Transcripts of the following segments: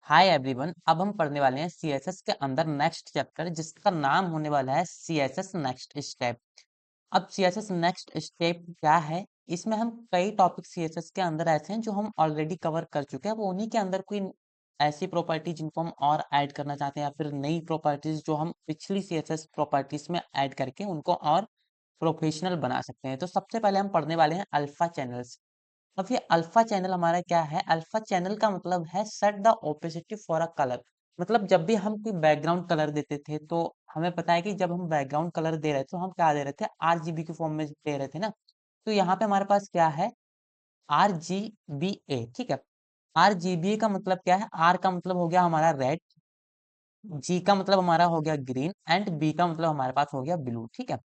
Hi everyone. अब हम पढ़ने वाले हैं सीएसएस के अंदर नेक्स्ट चैप्टर जिसका नाम होने वाला है सीएसएस नेक्स्ट स्टेप। अब सीएसएस नेक्स्ट स्टेप क्या है? इसमें हम कई टॉपिक सीएसएस के अंदर ऐसे हैं जो हम ऑलरेडी कवर कर चुके हैं। वो उन्हीं के अंदर कोई ऐसी प्रॉपर्टी जिनको हम और ऐड करना चाहते हैं या फिर नई प्रॉपर्टीज जो हम पिछली सीएसएस प्रॉपर्टीज में ऐड करके उनको और प्रोफेशनल बना सकते हैं। तो सबसे पहले हम पढ़ने वाले हैं अल्फा चैनल्स। अब ये अल्फा चैनल हमारा क्या है? अल्फा चैनल का मतलब है set the opacity for a colour. मतलब जब भी हम कोई बैकग्राउंड कलर देते थे तो हमें पता है कि जब हम बैकग्राउंड कलर दे रहे थे तो हम क्या दे रहे थे? आरजीबी के फॉर्म में दे रहे थे ना। तो यहाँ पे हमारे पास क्या है? RGBA। ठीक है। RGBA का मतलब क्या है? आर का मतलब हो गया हमारा रेड, जी का मतलब हमारा हो गया ग्रीन एंड बी का मतलब हमारे पास हो गया ब्लू। ठीक है।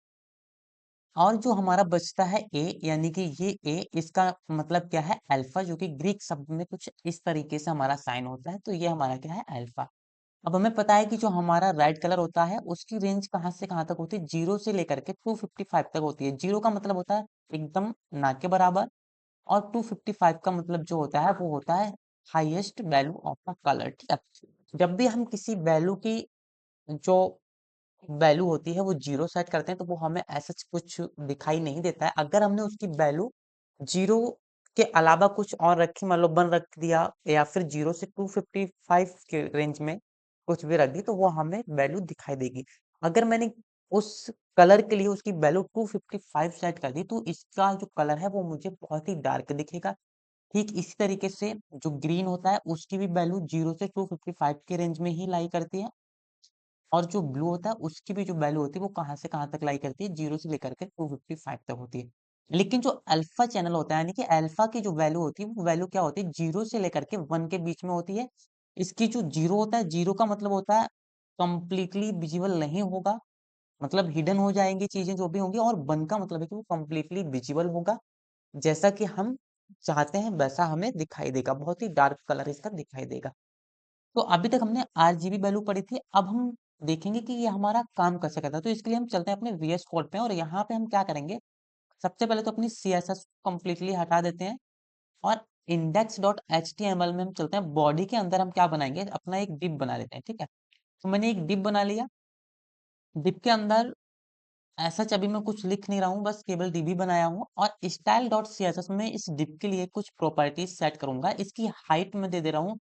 और जो हमारा बचता है ए, यानी कि ये ए, इसका मतलब क्या है? अल्फा, जो कि ग्रीक शब्द में कुछ इस तरीके से हमारा साइन होता है। तो ये हमारा क्या है? अल्फा। अब हमें पता है कि जो हमारा रेड कलर होता है उसकी रेंज कहाँ से कहाँ तक होती है? 0 से लेकर के 255 तक होती है। 0 का मतलब होता है एकदम ना के बराबर, और 255 का मतलब जो होता है वो होता है highest value of the colour. ठीक है। जब भी हम किसी वैल्यू की जो वैल्यू होती है वो 0 सेट करते हैं तो वो हमें ऐसा कुछ दिखाई नहीं देता है। अगर हमने उसकी वैल्यू 0 के अलावा कुछ और रखी, मान लो 1 रख दिया या फिर 0 से 255 के रेंज में कुछ भी रख दी तो वो हमें वैल्यू दिखाई देगी। अगर मैंने उस कलर के लिए उसकी वैल्यू 255 सेट कर दी तो इसका जो कलर है वो मुझे बहुत ही डार्क दिखेगा। ठीक इसी तरीके से जो ग्रीन होता है उसकी भी वैल्यू 0 से 255 के रेंज में ही लाई करती है, और जो ब्लू होता है उसकी भी जो वैल्यू होती है वो कहाँ से कहाँ तक लाई करती है? 0 से लेकर के 255 तक होती है। लेकिन जो अल्फा चैनल होता है, यानी कि अल्फा की जो वैल्यू होती है वो वैल्यू क्या होती है? 0 से लेकर के 1 के बीच में होती है। इसकी जो 0 होता है, 0 का मतलब होता है कंप्लीटली विजिबल नहीं होगा, मतलब हिडन हो जाएंगी चीजें जो भी होंगी, और 1 का मतलब है कि वो कंप्लीटली विजिबल होगा। जैसा कि हम चाहते हैं वैसा हमें दिखाई देगा, बहुत ही डार्क कलर इसका दिखाई देगा। तो अभी तक हमने आरजीबी वैल्यू पढ़ी थी। अब हम देखेंगे कि ये हमारा काम कैसे करता है। तो इसके लिए हम चलते हैं अपने वीएस कोड पे, और यहाँ पे हम क्या करेंगे? सबसे पहले तो अपनी सीएसएस कंप्लीटली हटा देते हैं, और index dot H T M L में हम चलते हैं। बॉडी के अंदर हम क्या बनाएंगे? अपना एक डिप बना लेते हैं। ठीक है। तो मैंने एक डिप बना लिया। डिप के अंदर ऐसा अभी मैं कुछ लिख नहीं रहा हूँ, बस केवल डीबी बनाया हूँ, और style dot C S S में इस डिप के लिए कुछ प्रॉपर्टीज सेट करूंगा। इसकी हाइट में दे दे रहा हूँ।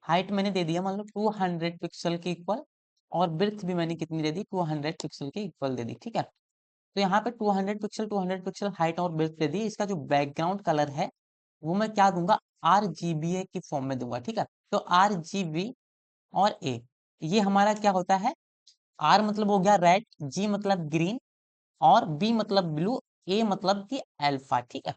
हाइट मैंने दे दिया मान लो 200 पिक्सल के इक्वल, और ब्रेड्थ भी मैंने कितनी दे दी? 200 पिक्सल के इक्वल दे दी। ठीक है। तो यहाँ पे 200 पिक्सल हाइट और ब्रेड्थ दे दी। इसका जो बैकग्राउंड कलर है वो मैं क्या दूंगा? RGBA की फॉर्म में दूंगा। ठीक है। तो RGB और A, ये हमारा क्या होता है? R मतलब हो गया रेड, G मतलब ग्रीन, और बी मतलब ब्लू, ए मतलब कि अल्फा। ठीक है।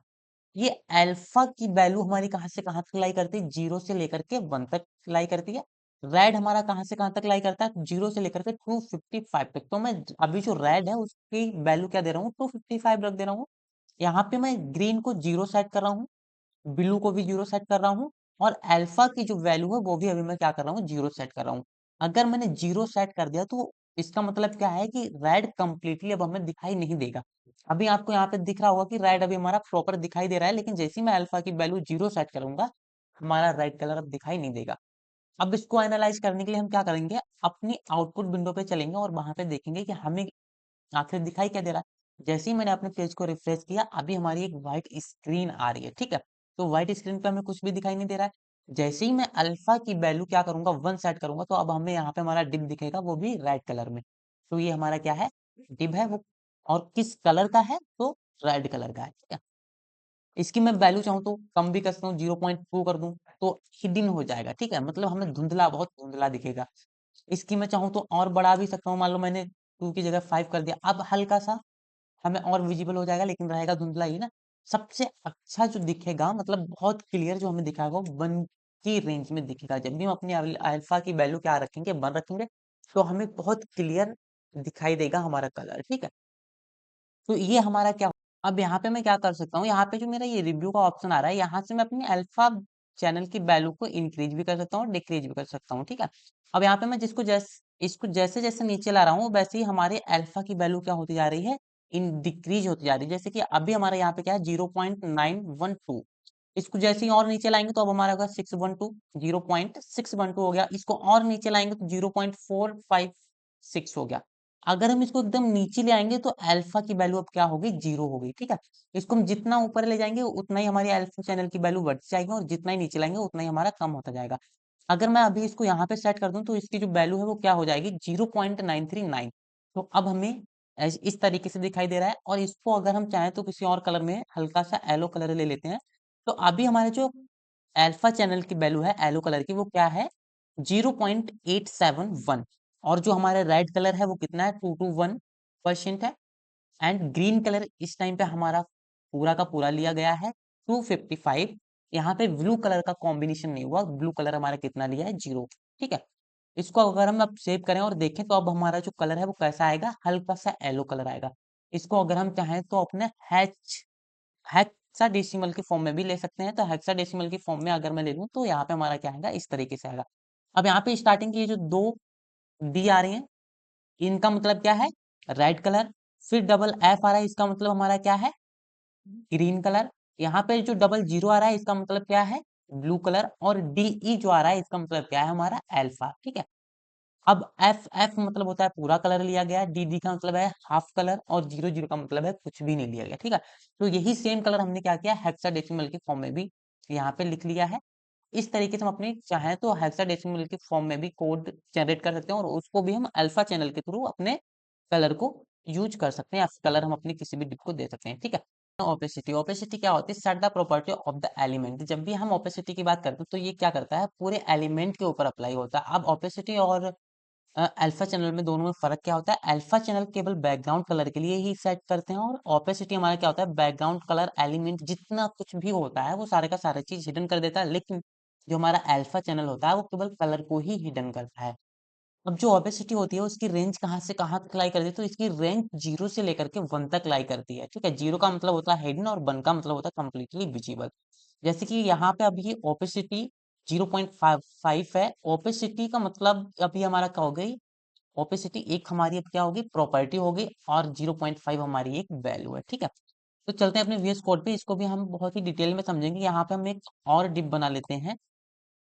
ये अल्फा की वैल्यू हमारी कहाँ से कहाँ तक लाई करती है? 0 से लेकर के 1 तक लाई करती है। रेड हमारा कहाँ से कहाँ तक लाई करता है? 0 से लेकर के 255 तक। तो मैं अभी जो रेड है उसकी वैल्यू क्या दे रहा हूँ? 255 रख दे रहा हूँ। यहाँ पे मैं ग्रीन को 0 सेट कर रहा हूँ, ब्लू को भी 0 सेट कर रहा हूँ, और अल्फा की जो वैल्यू है वो भी अभी मैं क्या कर रहा हूँ? 0 सेट कर रहा हूँ। अगर मैंने 0 सेट कर दिया तो इसका मतलब क्या है कि रेड कंप्लीटली अब हमें दिखाई नहीं देगा। अभी आपको यहाँ पे दिख रहा होगा कि रेड अभी हमारा प्रॉपर दिखाई दे रहा है, लेकिन जैसे ही मैं अल्फा की वैल्यू 0 सेट करूंगा हमारा रेड कलर अब दिखाई नहीं देगा। अब इसको एनालाइज करने के लिए हम क्या करेंगे? अपनी आउटपुट विंडो पे चलेंगे और वहां पे देखेंगे कि हमें आखिर दिखाई क्या दे रहा है। जैसे ही मैंने अपने पेज को रिफ्रेश किया अभी हमारी एक व्हाइट स्क्रीन आ रही है। ठीक है। तो व्हाइट स्क्रीन पे हमें कुछ भी दिखाई नहीं दे रहा है। जैसे ही मैं अल्फा की वैल्यू क्या करूंगा? 1 सेट करूंगा तो अब हमें यहाँ पे हमारा डिप दिखेगा, वो भी रेड कलर में। तो ये हमारा क्या है? डिप है वो। और किस कलर का है? तो रेड कलर का है। ठीक है। इसकी मैं वैल्यू चाहूँ तो कम भी कर सकता हूँ, 0.2 कर दूं तो हिडन हो जाएगा। ठीक है। मतलब हमें धुंधला, बहुत धुंधला दिखेगा। इसकी मैं चाहूँ तो और बढ़ा भी सकता हूँ, मान लो मैंने 2 की जगह 5 कर दिया, अब हल्का सा हमें और विजिबल हो जाएगा, लेकिन रहेगा धुंधला ही ना। सबसे अच्छा जो दिखेगा, मतलब बहुत क्लियर जो हमें दिखाएगा वो 1 की रेंज में दिखेगा। जब भी हम अपनी अल्फा की वैल्यू क्या रखेंगे? 1 रखेंगे तो हमें बहुत क्लियर दिखाई देगा हमारा कलर। ठीक है। तो ये हमारा क्या, अब यहाँ पे मैं क्या कर सकता हूँ? यहाँ पे जो मेरा ये रिव्यू का ऑप्शन आ रहा है, यहाँ से मैं अपनी अल्फा चैनल की वैल्यू को इंक्रीज भी कर सकता हूँ, डिक्रीज भी कर सकता हूँ। ठीक है। अब यहाँ पे मैं इसको जैसे जैसे नीचे ला रहा हूँ वैसे ही हमारे अल्फा की वैल्यू क्या होती जा रही है? इन डिक्रीज होती जा रही है। जैसे कि अभी हमारे यहाँ पे क्या है? 0.912। इसको जैसे ही और नीचे लाएंगे तो अब हमारा होगा 612, 0.612 हो गया। इसको और नीचे लाएंगे तो 0.456 हो गया। अगर हम इसको एकदम नीचे ले आएंगे तो अल्फा की वैल्यू अब क्या होगी, 0 हो गई। ठीक है, इसको हम जितना ऊपर ले जाएंगे उतना ही हमारी अल्फा चैनल की वैल्यू बढ़ जाएगी, और जितना ही नीचे लाएंगे उतना ही हमारा कम होता जाएगा। अगर मैं अभी इसको यहाँ पे सेट कर दूं तो इसकी जो वैल्यू है वो क्या हो जाएगी, 0.939। तो अब हमें इस तरीके से दिखाई दे रहा है। और इसको अगर हम चाहें तो किसी और कलर में हल्का सा येलो कलर ले लेते हैं। तो अभी हमारे जो अल्फा चैनल की वैल्यू है येलो कलर की, वो क्या है, 0.871। और जो हमारा रेड कलर है वो कितना है, 221% है। एंड ग्रीन कलर इस टाइम पे हमारा पूरा का पूरा लिया गया है, 255। यहाँ पे ब्लू कलर का कॉम्बिनेशन नहीं हुआ, ब्लू कलर हमारा कितना लिया है, 0। ठीक है, इसको अगर हम अब सेव करें और देखें तो अब हमारा जो कलर है वो कैसा आएगा, हल्का सा येलो कलर आएगा। इसको अगर हम चाहें तो अपने हेक्साडेसिमल के फॉर्म में भी ले सकते हैं। तो हेक्साडेसिमल की फॉर्म में अगर मैं ले लूं तो यहाँ पे हमारा क्या आएगा, इस तरीके से आएगा। अब यहाँ पे स्टार्टिंग की ये जो दो डी आ रही हैं, इनका मतलब क्या है, रेड कलर। फिर डबल एफ आ रहा है, इसका मतलब हमारा क्या है, ग्रीन कलर। यहाँ पे जो डबल जीरो आ रहा है इसका मतलब क्या है, ब्लू कलर। और डीई जो आ रहा है इसका मतलब क्या है, हमारा अल्फा। ठीक है, अब एफ एफ मतलब होता है पूरा कलर लिया गया, डी डी का मतलब है हाफ कलर, और जीरो जीरो का मतलब है कुछ भी नहीं लिया गया। ठीक है, तो यही सेम कलर हमने क्या किया, हेक्साडेसिमल के फॉर्म में भी यहाँ पे लिख लिया है। इस तरीके से हम अपने चाहें तो हेक्साडेसिमल के फॉर्म में भी कोड जनरेट कर सकते हैं, और उसको भी हम अल्फा चैनल के थ्रू अपने कलर को यूज कर सकते हैं, या कलर हम अपनी किसी भी डिप को दे सकते हैं। ठीक है, ओपेसिटी, ओपेसिटी क्या होती है, set the property of the element. जब भी हम ओपेसिटी की बात करते हैं तो ये क्या करता है, पूरे एलिमेंट के ऊपर अप्लाई होता है। अब ओपेसिटी और अल्फा चैनल में दोनों में फर्क क्या होता है, अल्फा चैनल केवल बैकग्राउंड कलर के लिए ही सेट करते हैं, और ओपेसिटी हमारा क्या होता है, बैकग्राउंड कलर एलिमेंट जितना कुछ भी होता है वो सारे का सारा चीज हिडन कर देता है। लेकिन जो हमारा अल्फा चैनल होता है वो केवल कलर को ही हिडन करता है। अब जो ओपेसिटी होती है उसकी रेंज कहाँ से कहाँ तक लाई करती है, तो इसकी रेंज 0 से लेकर के 1 तक लाई करती है। ठीक है, 0 का मतलब होता है हिडन, और 1 का मतलब होता है कम्प्लीटली विजिबल। जैसे कि यहाँ पे अभी ओपेसिटी 0.55 है। ओपेसिटी का मतलब अभी हमारा क्या हो गई, ओपेसिटी एक हमारी अब क्या होगी, प्रॉपर्टी होगी, और 0.5 हमारी एक वैल्यू है। ठीक है, तो चलते हैं अपने वीएस कोड पे, इसको भी हम बहुत ही डिटेल में समझेंगे। यहाँ पे हम एक और डिप बना लेते हैं।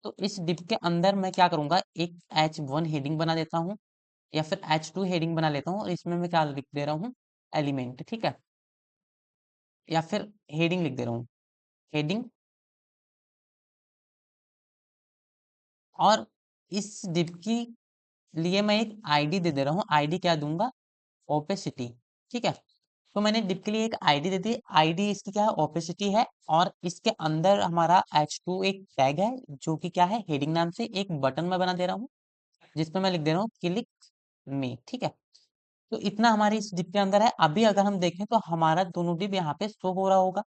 तो इस डिप के अंदर मैं क्या करूंगा, एक H1 हेडिंग बना देता हूँ, या फिर H2 हेडिंग बना लेता हूँ, और इसमें मैं क्या लिख दे रहा हूँ, एलिमेंट। ठीक है, या फिर हेडिंग लिख दे रहा हूँ, हेडिंग। और इस डिप की लिए मैं एक आईडी दे दे रहा हूँ, आईडी क्या दूंगा, ओपेसिटी। ठीक है, तो मैंने डिप के लिए एक आईडी दे दी, आईडी इसकी क्या है, ओपेसिटी है। और इसके अंदर हमारा H2 एक टैग है जो कि क्या है, हेडिंग नाम से एक बटन मैं बना दे रहा हूँ, जिसपे मैं लिख दे रहा हूँ क्लिक मी। ठीक है, तो इतना हमारे इस डिप के अंदर है। अभी अगर हम देखें तो हमारा दोनों डिप यहाँ पे शो हो रहा होगा।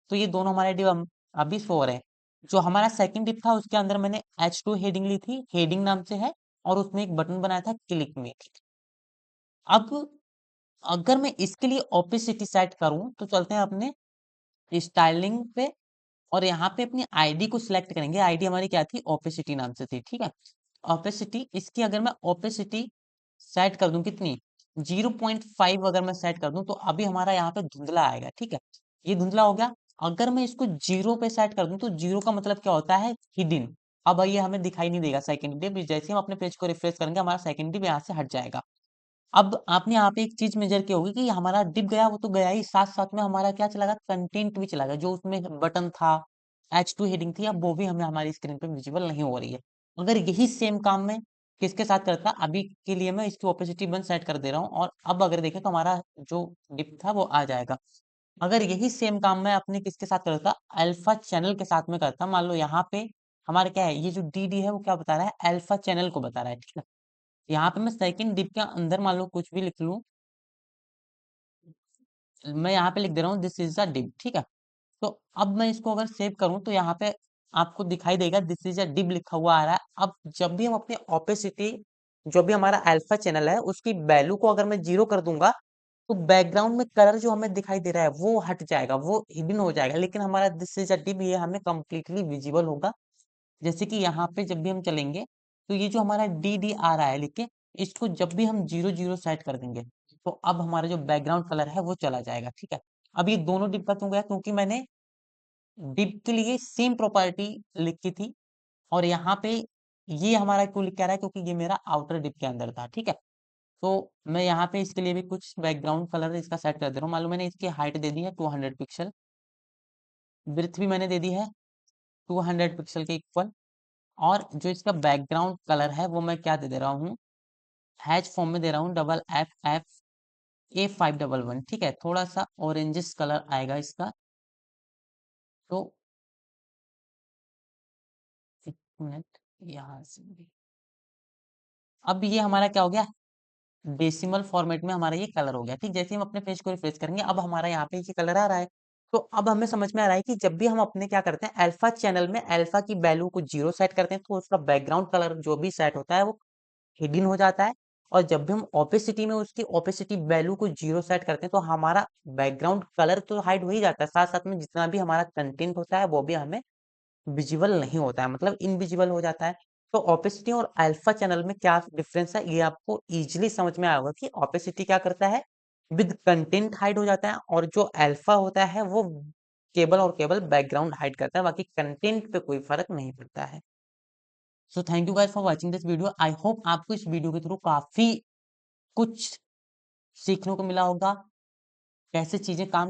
तो ये दोनों हमारे डिप अभी शो हो रहे हैं। जो हमारा सेकंड डिप था उसके अंदर मैंने H2 हेडिंग ली थी, हेडिंग नाम से है, और उसमें एक बटन बनाया था क्लिक मी। अब अगर मैं इसके लिए ओपेसिटी सेट करूं तो चलते हैं अपने स्टाइलिंग पे, और यहाँ पे अपनी आईडी को सिलेक्ट करेंगे। आईडी हमारी क्या थी, ओपेसिटी नाम से थी। ठीक है, ओपेसिटी, इसकी अगर मैं ओपेसिटी सेट कर दूं कितनी, 0.5 अगर मैं सेट कर दूं तो अभी हमारा यहाँ पे धुंधला आएगा। ठीक है, ये धुंधला हो गया। अगर मैं इसको 0 पे सेट कर दूं तो 0 का मतलब क्या होता है, हिडन। अब ये हमें दिखाई नहीं देगा सेकंड डिप, जैसे ही हम अपने पेज को रिफ्रेश करेंगे हमारा सेकंड डिप यहाँ से हट जाएगा। अब आपने यहाँ पे एक चीज मेजर की होगी कि हमारा डिप गया वो तो गया ही, साथ साथ में हमारा क्या चला गया, कंटेंट भी चला गया। जो उसमें बटन था, H2 हेडिंग थी, अब वो भी हमें हमारी स्क्रीन पे विजिबल नहीं हो रही है। अगर यही सेम काम में किसके साथ करता, अभी के लिए मैं इसकी ओपेसिटी 1 सेट कर दे रहा हूँ, और अब अगर देखें तो हमारा जो डिप था वो आ जाएगा। अगर यही सेम काम मैं अपने किसके साथ करता, अल्फा चैनल के साथ में करता, मान लो यहाँ पे हमारा क्या है, ये जो डी डी है वो क्या बता रहा है, अल्फा चैनल को बता रहा है। ठीक है, यहाँ पे मैं सेकंड डिप के अंदर मान लो कुछ भी लिख लूं, मैं यहाँ पे लिख दे रहा हूँ दिस इज अ डिप। ठीक है, तो अब मैं इसको अगर सेव करूं तो यहाँ पे आपको दिखाई देगा दिस इज अ डिप लिखा हुआ आ रहा है। अब जब भी हम अपने ओपेसिटी, जो भी हमारा अल्फा चैनल है उसकी वैल्यू को अगर मैं 0 कर दूंगा तो बैकग्राउंड में कलर जो हमें दिखाई दे रहा है वो हट जाएगा, वो हिडन हो जाएगा। लेकिन हमारा दिस इज अ डिप ये हमें कंप्लीटली विजिबल होगा। जैसे कि यहाँ पे जब भी हम चलेंगे तो ये जो हमारा डी डी आ रहा है लिख के, इसको जब भी हम 0 0 सेट कर देंगे तो अब हमारा जो बैकग्राउंड कलर है वो चला जाएगा। ठीक है, अब ये दोनों डिब्बा क्यों गया, क्योंकि मैंने डिप के लिए सेम प्रॉपर्टी लिखी थी, और यहाँ पे ये हमारा क्यों लिख के आ रहा है, क्योंकि ये मेरा आउटर डिप के अंदर था, ठीक है। तो मैं यहाँ पे इसके लिए भी कुछ बैकग्राउंड कलर इसका सेट कर दे रहा हूँ। मान लो मैंने इसकी हाइट दे दी है 200 पिक्सल, विड्थ भी मैंने दे दी है 200 पिक्सल के इक्वल, और जो इसका बैकग्राउंड कलर है वो मैं क्या दे दे रहा हूँ, हैच फॉर्म में दे रहा हूँ, FFA511, ठीक है। थोड़ा सा ऑरेंजिस कलर आएगा इसका। तो एक मिनट, यहाँ से भी अब ये हमारा क्या हो गया, डेसिमल फॉर्मेट में हमारा ये कलर हो गया, ठीक। जैसे हम अपने पेज को रिफ्रेश करेंगे, अब हमारा यहाँ पे ये कलर आ रहा है। तो अब हमें समझ में आ रहा है कि जब भी हम अपने क्या करते हैं, अल्फा चैनल में अल्फा की वैल्यू को 0 सेट करते हैं, तो उसका बैकग्राउंड कलर जो भी सेट होता है वो हिडन हो जाता है। और जब भी हम ओपेसिटी में उसकी ओपेसिटी वैल्यू को 0 सेट करते हैं, तो हमारा बैकग्राउंड कलर तो हाइड हो ही जाता है, साथ साथ में जितना भी हमारा कंटेंट होता है वो भी हमें विजिबल नहीं होता है, मतलब इनविजिबल हो जाता है। तो ओपेसिटी और अल्फा चैनल में क्या डिफरेंस है, ये आपको इजीली समझ में आया होगा कि ओपेसिटी क्या करता है, विद कंटेंट हाइड हो जाता है, और जो अल्फा होता है वो केवल और केवल बैकग्राउंड हाइड करता है, बाकी कंटेंट पे कोई फर्क नहीं पड़ता है। So thank you guys for watching this video. I hope आपको इस वीडियो के थ्रू काफी कुछ सीखने को मिला होगा, कैसे चीजें काम